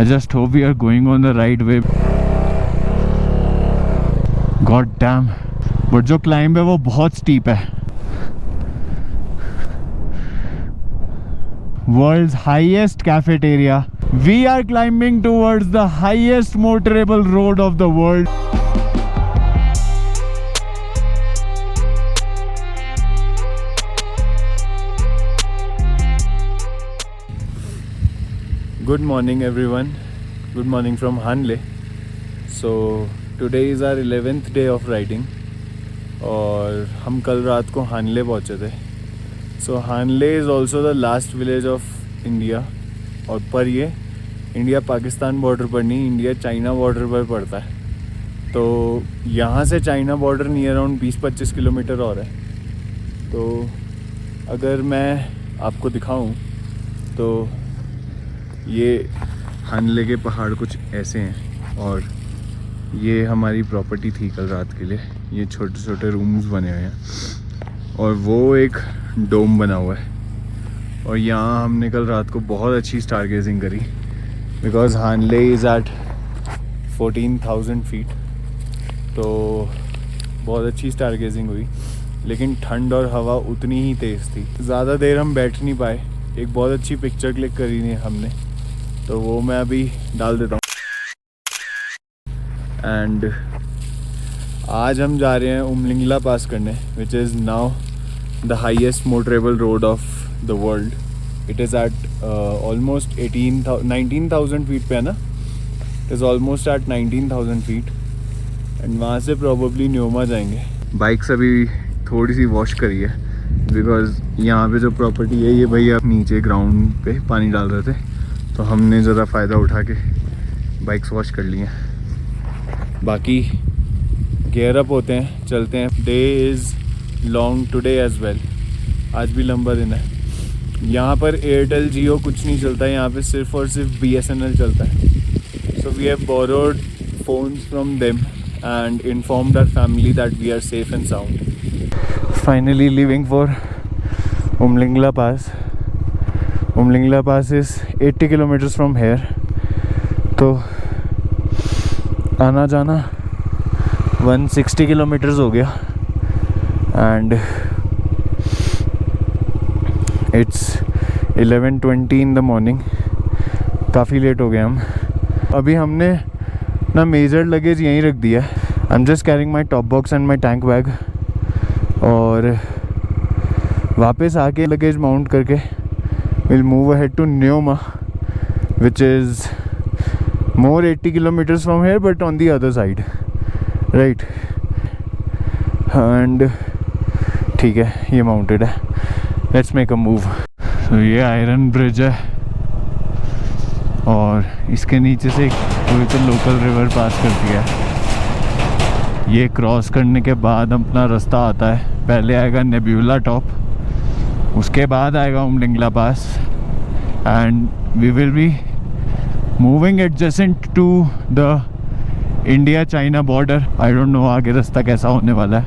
I just hope we are going on the right way. God damn. But जो climb है वो बहुत steep है. World's highest cafeteria. We are climbing towards the highest motorable road of the world. Good morning everyone. Good morning from Hanle. So today is our 11th day of riding. और हम कल रात को हानले पहुँचे थे. So Hanle is also the last village of India. और पर ये इंडिया पाकिस्तान बॉर्डर पर नहीं, इंडिया चाइना बॉर्डर पर पड़ता है. तो यहाँ से China border near around 20-25 kilometre और है. तो अगर मैं आपको दिखाऊं तो ये हानले के पहाड़ कुछ ऐसे हैं. और ये हमारी प्रॉपर्टी थी कल रात के लिए. ये छोटे छोटे रूम्स बने हुए हैं और वो एक डोम बना हुआ है. और यहाँ हमने कल रात को बहुत अच्छी स्टार गेजिंग करी because Hanle is at 14,000 feet. तो बहुत अच्छी स्टार गेजिंग हुई, लेकिन ठंड और हवा उतनी ही तेज़ थी. ज़्यादा देर हम बैठ नहीं पाए. एक बहुत अच्छी पिक्चर क्लिक करी थी हमने, तो वो मैं अभी डाल देता हूँ. एंड आज हम जा रहे हैं उमलिंगला पास करने, which is now the highest motorable road of the world. It is at almost 19,000 feet पे है ना. It is almost at 19,000 feet. And वहाँ से प्रॉबली न्योमा जाएंगे. बाइक्स अभी थोड़ी सी वॉश करी है बिकॉज यहाँ पे जो प्रॉपर्टी है ये भैया नीचे ग्राउंड पे पानी डाल रहे थे, तो हमने ज़रा फ़ायदा उठा के बाइक्स वॉश कर लिए. बाकी गेयर अप होते हैं, चलते हैं. Day is long today as well. आज भी लंबा दिन है. यहाँ पर एयरटेल जियो कुछ नहीं चलता है. यहाँ पे सिर्फ और सिर्फ BSNL चलता है. So we have borrowed phones from them and informed our family that we are safe and sound. Finally leaving for Umling La pass. Umling La pass is 80 kilometres from here. तो आना जाना 160 किलोमीटर्स हो गया. And it's 11:20 in the morning. काफ़ी late हो गए हम. अभी हमने ना मेजर लगेज यहीं रख दिया. I am just carrying my top box and my tank bag. और वापस आके लगेज माउंट करके we'll move ahead to Neoma, which is more 80 kilometers from here but on the other side, right? And ठीक है, ये mounted है. Let's make a move. So ये iron bridge है और इसके नीचे से कोई तो लोकल रिवर पास कर दिया है. ये क्रॉस करने के बाद अपना रास्ता आता है. पहले आएगा नेब्यूला टॉप, उसके बाद आएगा Umlingla pass. And we will be moving adjacent to the India China border. I don't know आगे रास्ता कैसा होने वाला है.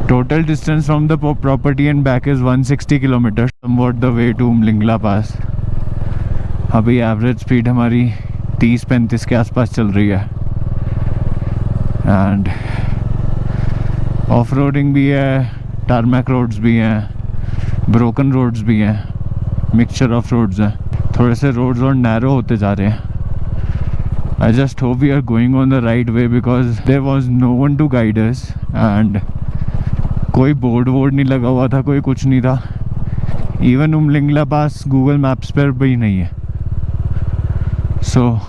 Total distance from the property and back is 160 kilometre somewhat the way to Umlingla pass. अभी एवरेज स्पीड हमारी 30-35 के आसपास चल रही है. एंड ऑफ रोडिंग भी है, टारमैक रोड्स भी हैं, ब्रोकन रोड्स भी हैं, मिक्सचर ऑफ रोड्स हैं. थोड़े से रोड्स और नैरो होते जा रहे हैं. I just hope we are going on the right way because there was no one to guide us. And कोई बोर्ड वोर्ड नहीं लगा हुआ था, कोई कुछ नहीं था. Even Umling La pass Google maps पर भी नहीं है. So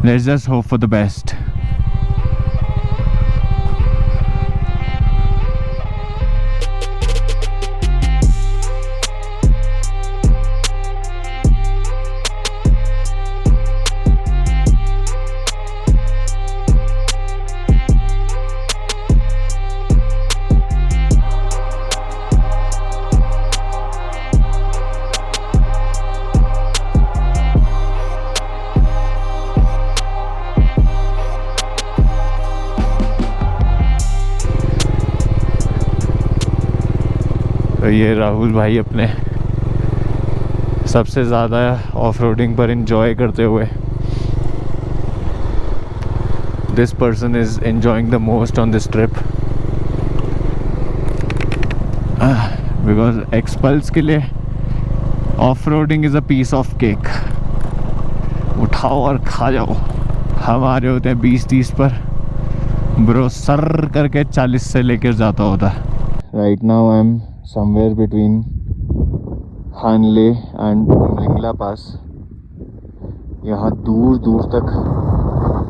let's just hope for the best. तो ये राहुल भाई अपने सबसे ज़्यादा ऑफ रोडिंग पर इंजॉय करते हुए this person is enjoying the most on this trip, because Xpulse के लिए off roading is a piece of cake. उठाओ और खा जाओ। हम आ रहे होते हैं 20-30 पर, ब्रो सर करके 40 से लेकर जाता होता है। Right now I am somewhere between Hanle and Umlingla pass. यहाँ दूर दूर तक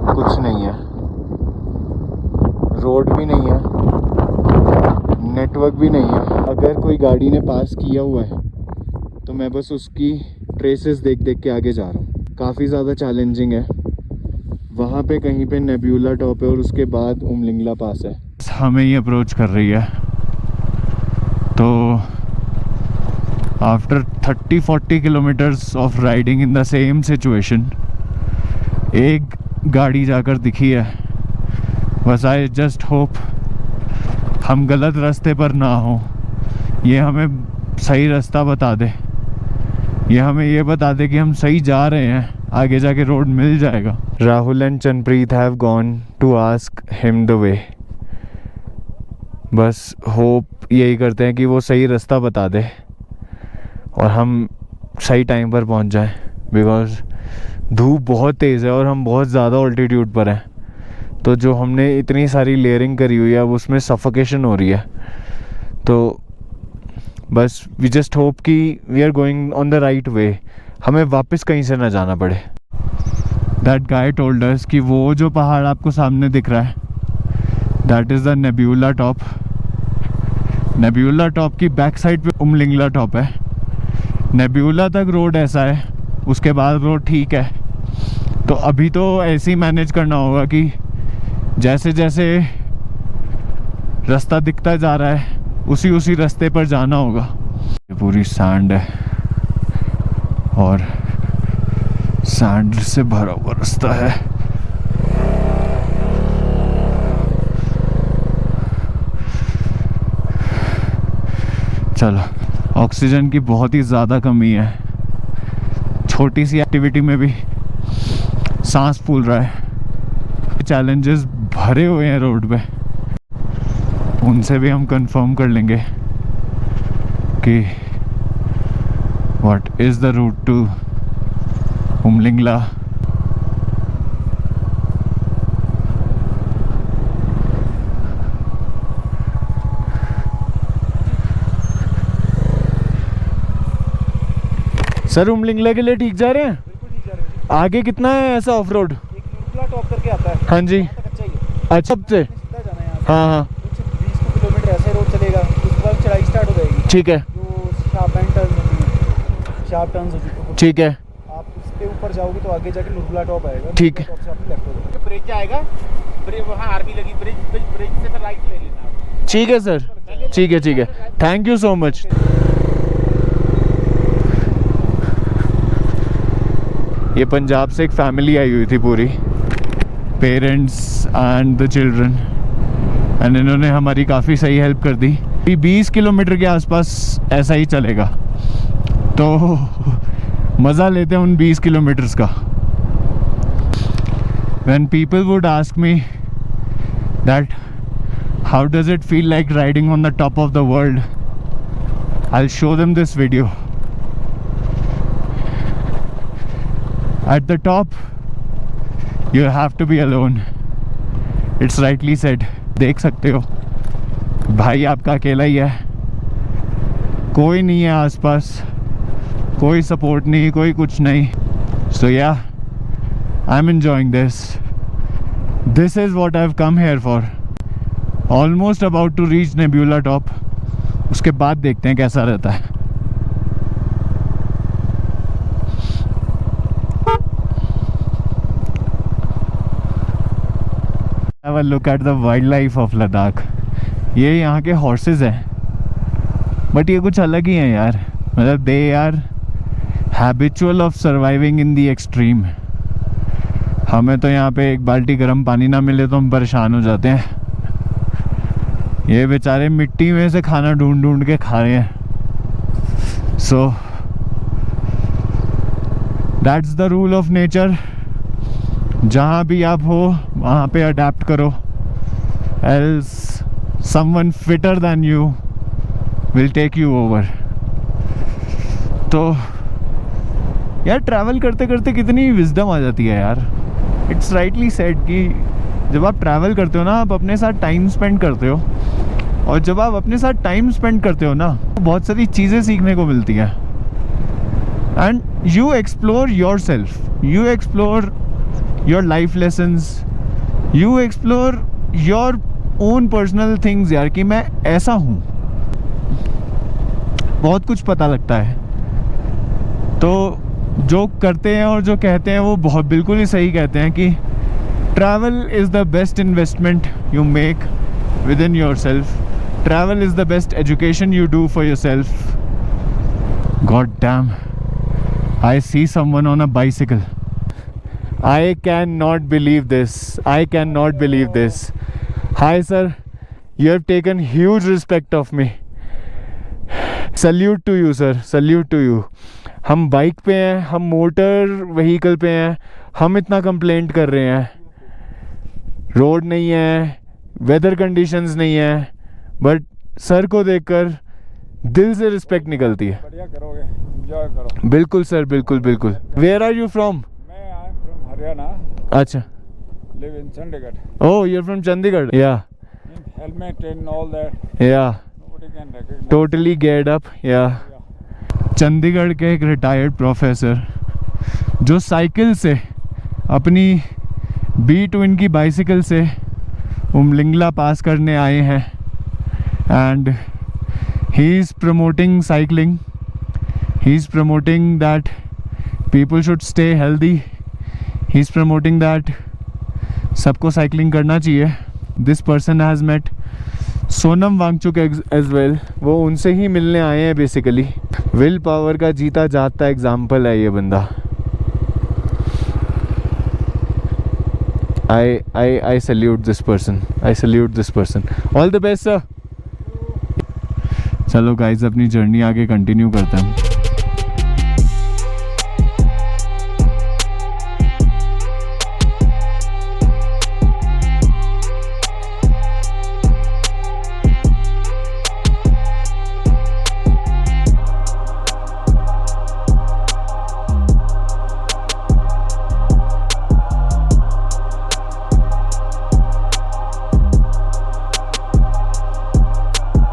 कुछ नहीं है, रोड भी नहीं है, नेटवर्क भी नहीं है। अगर कोई गाड़ी ने पास किया हुआ है तो मैं बस उसकी ट्रेसेस देख देख के आगे जा रहा हूँ। काफ़ी ज़्यादा चैलेंजिंग है। वहाँ पे कहीं पे नेब्यूला टॉप है और उसके बाद उमलिंगला पास है। हमें ही अप्रोच कर रही है, तो after 30-40 kilometres of riding in the same situation एक गाड़ी जाकर दिखी है। बस आई जस्ट होप हम गलत रास्ते पर ना हो, ये हमें सही रास्ता बता दे, ये हमें ये बता दे कि हम सही जा रहे हैं, आगे जाके रोड मिल जाएगा। Rahul and Chanpreet have gone to ask him the way. बस होप यही करते हैं कि वो सही रास्ता बता दे और हम सही टाइम पर पहुंच जाएं, बिकॉज धूप बहुत तेज़ है और हम बहुत ज़्यादा ऑल्टीट्यूड पर हैं। तो जो हमने इतनी सारी लेयरिंग करी हुई है अब उसमें सफोकेशन हो रही है। तो बस वी जस्ट होप कि we are going on the right way, हमें वापस कहीं से ना जाना पड़े। दैट गाय टोल्ड अस कि वो जो पहाड़ आपको सामने दिख रहा है that is the nebula top. Nebula top की बैक साइड पे उमलिंगला टॉप है। नेब्यूला तक रोड ऐसा है, उसके बाद रोड ठीक है। तो अभी तो ऐसे ही मैनेज करना होगा कि जैसे जैसे रास्ता दिखता जा रहा है उसी रास्ते पर जाना होगा। ये पूरी सैंड है और सैंड से भरा हुआ रास्ता है। चलो, ऑक्सीजन की बहुत ही ज़्यादा कमी है। छोटी सी एक्टिविटी में भी सांस फूल रहा है। चैलेंजेस भरे हुए हैं रोड पे, उनसे भी हम कंफर्म कर लेंगे कि what is the route to Umling La. Sir Umling La के लिए ठीक जा रहे हैं? बिल्कुल ठीक जा रहे हैं। आगे कितना है ऐसा ऑफ रोड? एक नुरगला टॉप करके आता है। हाँ जी, कच्चा ही है। अच्छा से सीधा जाना है यहाँ से। हाँ हाँ कुछ 20 किलोमीटर ऐसे रोड चलेगा, उसके बाद चढ़ाई स्टार्ट हो जाएगी। ठीक है, जो शार्प एंड टर्न होती है, शार्प टर्न्स होती है। ठीक है, आप उसके ऊपर जाओगे तो आगे जाके नुरगला टॉप आएगा। ठीक है। टॉप से आप लेफ्ट हो जाओगे, ब्रिज आएगा, वहाँ आर्मी लगी, ब्रिज से फिर राइट ले लेना। ठीक है सर, ठीक है, ठीक है, थैंक यू सो मच। ये पंजाब से एक फैमिली आई हुई थी पूरी, parents and the children, and इन्होंने हमारी काफ़ी सही हेल्प कर दी। 20 किलोमीटर के आसपास ऐसा ही चलेगा, तो मज़ा लेते हैं उन 20 किलोमीटर्स का। When people would ask me that how does it feel like riding on the top of the world, I'll show them this video. At the top, you have to be alone. It's rightly said. देख सकते हो भाई आपका अकेला ही है, कोई नहीं है आसपास, कोई सपोर्ट नहीं, कोई कुछ नहीं। So yeah, I'm enjoying this. This is what I've come here for. Almost about to reach Nebula top. उसके बाद देखते हैं कैसा रहता है। Have a look at the wildlife of Ladakh. ये यहाँ के हॉर्सेस हैं, बट ये कुछ अलग ही हैं यार। मतलब they are habitual of surviving in the extreme. हमें तो यहाँ पे एक बाल्टी गर्म पानी ना मिले तो हम परेशान हो जाते हैं। ये बेचारे मिट्टी में से खाना ढूंढ ढूंढ के खा रहे हैं। So that's the rule of nature. जहाँ भी आप हो वहाँ पे अडेप्ट करो, else someone fitter than you will take you over. तो यार ट्रैवल करते करते कितनी विजडम आ जाती है यार। इट्स राइटली सेड कि जब आप ट्रैवल करते हो ना, आप अपने साथ टाइम स्पेंड करते हो, और जब आप अपने साथ टाइम स्पेंड करते हो ना, तो बहुत सारी चीज़ें सीखने को मिलती हैं। And you explore your self, you explore your life lessons, you explore your own personal things यार, कि मैं ऐसा हूँ। बहुत कुछ पता लगता है। तो जो करते हैं और जो कहते हैं वो बहुत बिल्कुल ही सही कहते हैं कि travel is the best investment you make with in your self. Travel is the best education you do for your self. God damn, I see someone on a bicycle. I cannot believe this. I cannot believe this. Hi sir, you have taken huge respect of me. Salute to you sir, salute to you. हम bike पे हैं, हम motor vehicle पे हैं, हम इतना complaint कर रहे हैं, रोड नहीं है, वेदर कंडीशंस नहीं है, बट सर को देखकर दिल से रिस्पेक्ट निकलती है। बढ़िया करोगे, एंजॉय करो। बिल्कुल सर, बिल्कुल बिल्कुल। Where are you from? Haryana. Acha. Live in Chandigarh. Oh, you're from Chandigarh. Yeah. In helmet and all that. Yeah. Nobody can recognize. Totally geared up. Yeah. Chandigarh के एक रिटायर्ड प्रोफेसर जो cycle से अपनी B-twin की bicycle से Umling La pass करने आए हैं, and he is promoting cycling, he is promoting that people should stay healthy, he is promoting that सबको साइकिलिंग करना चाहिए। This person has met Sonam Wangchuk as well. वो उनसे ही मिलने आए हैं बेसिकली। विल पावर का जीता जागता एग्जाम्पल है ये बंदा। I salute this person. I salute this person. All the best sir. चलो गाइज अपनी जर्नी आगे कंटिन्यू करते हैं।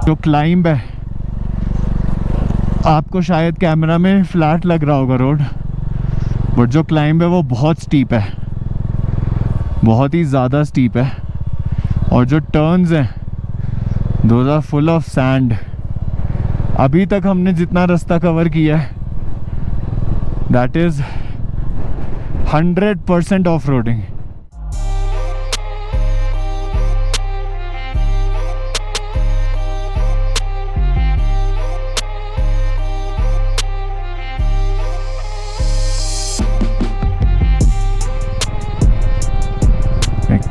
जो क्लाइंब है, आपको शायद कैमरा में फ्लैट लग रहा होगा रोड, बट जो क्लाइंब है वो बहुत स्टीप है, बहुत ही ज़्यादा स्टीप है। और जो टर्न्स हैं those are full of sand. अभी तक हमने जितना रास्ता कवर किया है दैट इज़ 100% ऑफ रोडिंग।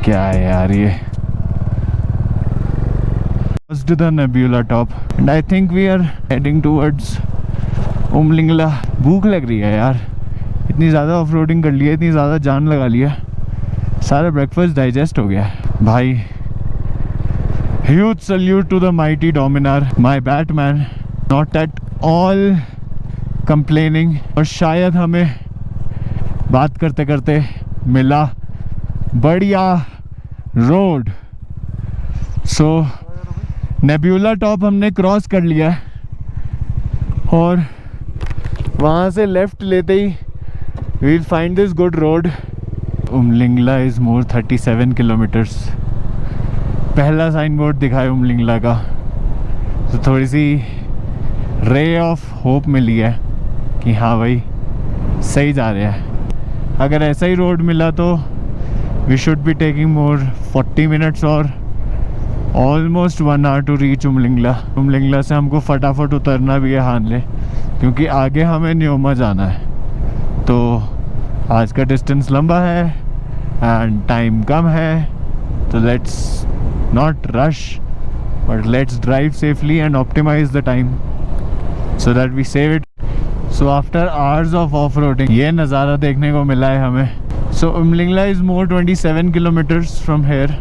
क्या है यार ये। The Nebula top and I think we are heading towards Umling La. भूख लग रही है यार, इतनी ज़्यादा ऑफ रोडिंग कर लिया, इतनी ज़्यादा जान लगा लिया, सारा ब्रेकफास्ट डाइजेस्ट हो गया भाई। Huge salute to the mighty Dominar, my Batman, not at all complaining. और शायद हमें बात करते करते मिला बढ़िया रोड। सो नेब्यूला टॉप हमने क्रॉस कर लिया है और वहाँ से लेफ्ट लेते ही we'll find this good road. Umling La is more 37 kilometres. पहला साइन बोर्ड दिखा है उमलिंगला का, तो थोड़ी सी रे ऑफ होप मिली है कि हाँ भाई सही जा रहा है। अगर ऐसा ही रोड मिला तो we should be taking more 40 minutes और almost 1 hour to reach Umling La. Umling La से हमको फटाफट उतरना भी है हानले, क्योंकि आगे हमें न्योमा जाना है। तो आज का डिस्टेंस लंबा है एंड टाइम कम है, तो let's not rush but let's drive safely and optimise the time so that we save it so after hours of of roading ये नज़ारा देखने को मिला है हमें. So Umlingla is more 27 kilometres from here.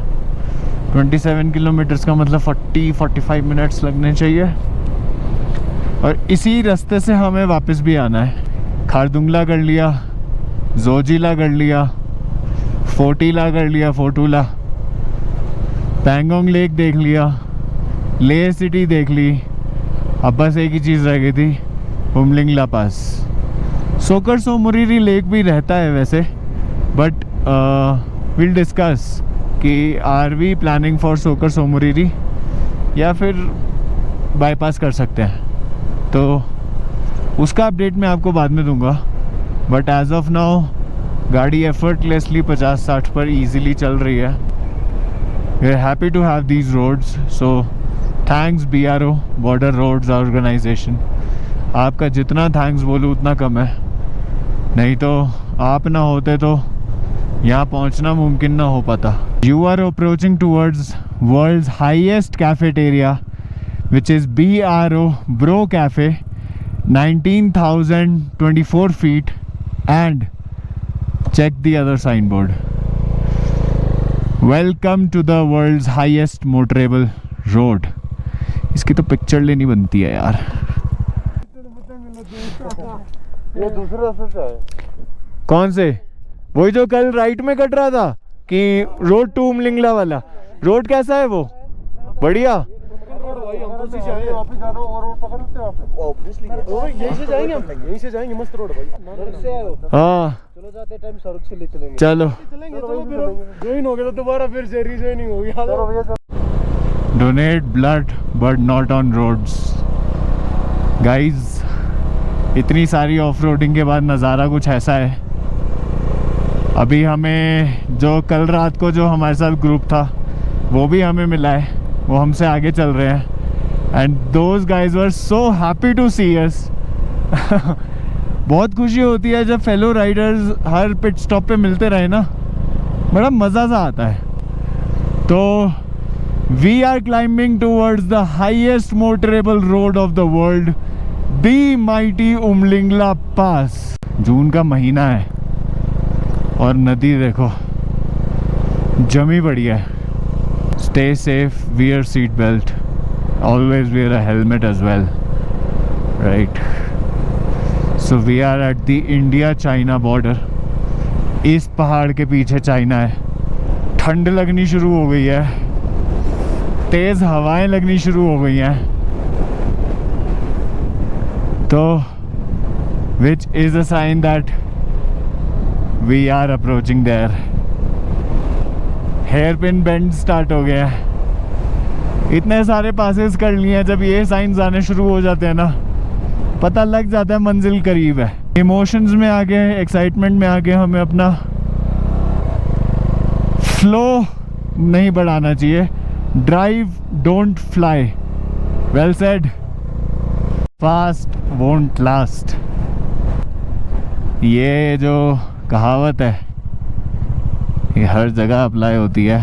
27 kilometres का मतलब 40-45 मिनट्स लगने चाहिए. और इसी रास्ते से हमें वापस भी आना है. खारदुंगला कर लिया, जोजिला कर लिया, फोर्टिला कर लिया, फोर्टूला, पैंगोंग लेक देख लिया, ले सिटी देख ली. अब बस एक ही चीज़ रह गई थी, उमलिंगला पास. सोकर सोमुरीरी लेक भी रहता है वैसे, बट विल डिस्कस कि आर वी प्लानिंग फॉर सोकर सोमुरीरी या फिर बाईपास कर सकते हैं. तो उसका अपडेट मैं आपको बाद में दूंगा. बट एज ऑफ नाउ गाड़ी एफर्टलेसली 50-60 पर इजीली चल रही है. We are happy to have these roads. So thanks BRO, border roads organisation. आपका जितना थैंक्स बोलूँ उतना कम है. नहीं तो आप ना होते तो यहाँ पहुँचना मुमकिन ना हो पाता. You are approaching towards world's highest cafeteria which is BRO Bro Cafe, 19,024 feet, and check the other signboard. Welcome to the world's highest motorable road. इसकी तो पिक्चर लेनी बनती है यार. ये दूसरे रास्ते से आए. कौन से? वही जो कल राइट में कट रहा था कि रोड टू उमलिंगला वाला. रोड कैसा है वो? बढ़िया. यहीं से जाएंगे हम, यहीं से जाएंगे. मस्त रोड भाई. नर्क से आए हो? हाँ चलो जाते टाइम सड़क से ले चलेंगे. चलो. चलो फिर ज्वाइन हो गया तो दोबारा फिर से रीजॉइनिंग होगी. चलो भैया. Donate blood but not on roads. Guys इतनी सारी ऑफ रोडिंग के बाद नज़ारा कुछ ऐसा है. अभी हमें जो कल रात को जो हमारे साथ ग्रुप था वो भी हमें मिला है. वो हमसे आगे चल रहे हैं. And those guys were so happy to see us. बहुत खुशी होती है जब फेलो राइडर्स हर पिट स्टॉप पे मिलते रहे ना. बड़ा मज़ा सा आता है. तो we are climbing towards the highest motorable road of the world, the mighty Umlingla pass. जून का महीना है और नदी देखो जमी पड़ी है. Stay safe, wear seat belt, always wear a helmet as well, right? So we are at the India-China border. इस पहाड़ के पीछे चाइना है. ठंड लगनी शुरू हो गई है, तेज़ हवाएं लगनी शुरू हो गई हैं. तो which is a sign that we are approaching there. Hairpin bend start हो गया है. इतने सारे पासेस कर लिए हैं. जब ये साइंस आने शुरू हो जाते हैं ना पता लग जाता है मंजिल करीब है. इमोशंस में आके, एक्साइटमेंट में आके हमें अपना फ्लो नहीं बढ़ाना चाहिए. Drive don't fly. Well said. Fast won't last. ये जो कहावत है ये हर जगह अप्लाई होती है.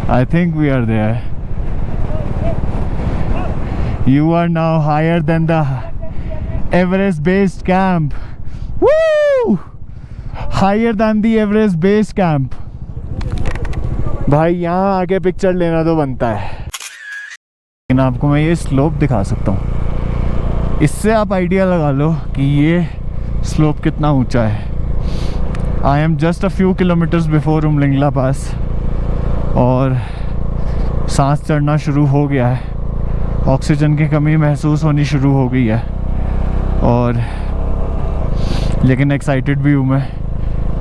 I think we are there. You are now higher than the Everest base camp. Woo! Higher than the Everest base camp. भाई यहाँ आके पिक्चर लेना तो बनता है. लेकिन आपको मैं ये स्लोप दिखा सकता हूँ. इससे आप आइडिया लगा लो कि ये स्लोप कितना ऊंचा है. I am just a few kilometers before Umling La पास और सांस चढ़ना शुरू हो गया है. ऑक्सीजन की कमी महसूस होनी शुरू हो गई है. और लेकिन एक्साइटेड भी हूँ मैं.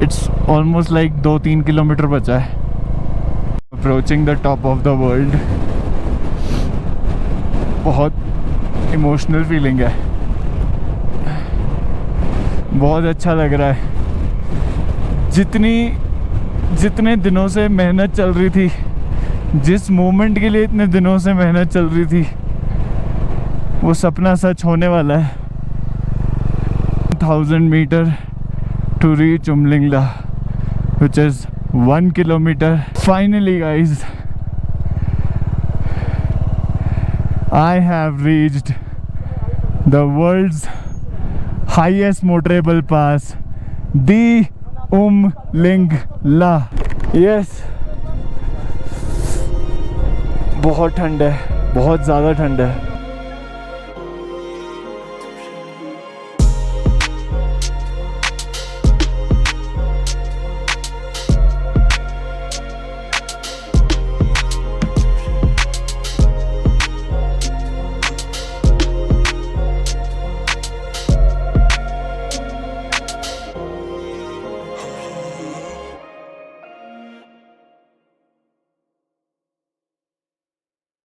इट्स ऑलमोस्ट लाइक 2-3 किलोमीटर बचा है. Approaching the top of the world. बहुत इमोशनल फीलिंग है. बहुत अच्छा लग रहा है. जितने दिनों से मेहनत चल रही थी, जिस मोमेंट के लिए इतने दिनों से मेहनत चल रही थी, वो सपना सच होने वाला है. 1000 metre to reach Umling La, which is 1 kilometer. Finally guys, I have reached the world's highest motorable pass, the Ling La. Yes, बहुत ठंड है, बहुत ज़्यादा ठंड है।